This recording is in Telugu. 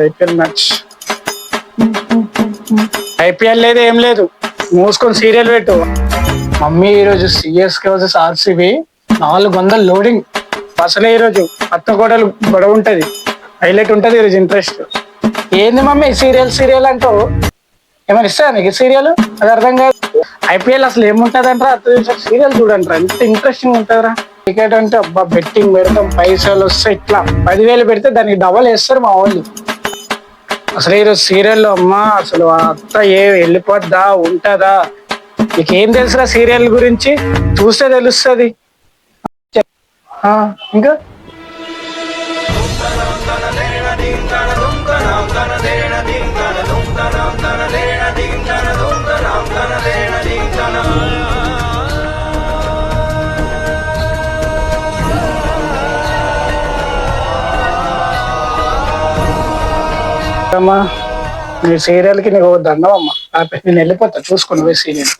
ఐపీఎల్ మ్యాచ్, ఐపీఎల్ లేదు ఏం లేదు, మూసుకొని సీరియల్ పెట్టు. మమ్మీ ఈరోజు సిఎస్కే వర్సెస్ ఆర్సీబీ 400 లోడింగ్. అసలే ఈరోజు అత్తగోడలు గొడవ ఉంటది, హైలైట్ ఉంటది ఈరోజు. ఇంట్రెస్ట్ ఏంది మమ్మీ సీరియల్ సీరియల్ అంటావు? ఏమైనా ఇస్తా నీకు సీరియల్? అది అర్థం కాదు. ఐపీఎల్ అసలు ఏముంటది అంటారా, సీరియల్ చూడంటారా, ఎంత ఇంట్రెస్టింగ్ ఉంటుందిరా. క్రికెట్ అంటే అబ్బా బెట్టింగ్ పెడతాం, పైసలు వస్తాయి. ఇట్లా 10,000 పెడితే దానికి డబల్ వేస్తారు మా వాళ్ళు. అసలు ఈరోజు సీరియల్లో అమ్మా అసలు అత్త వెళ్ళిపోద్దా ఉంటదా? నీకేం తెలుసురా సీరియల్ గురించి? చూస్తే తెలుస్తుంది. ఇంకా అమ్మా నీ సీరియల్కి నీకు దండం అమ్మా. నేను వెళ్ళిపోతా, చూసుకుని పోయి సీరియల్.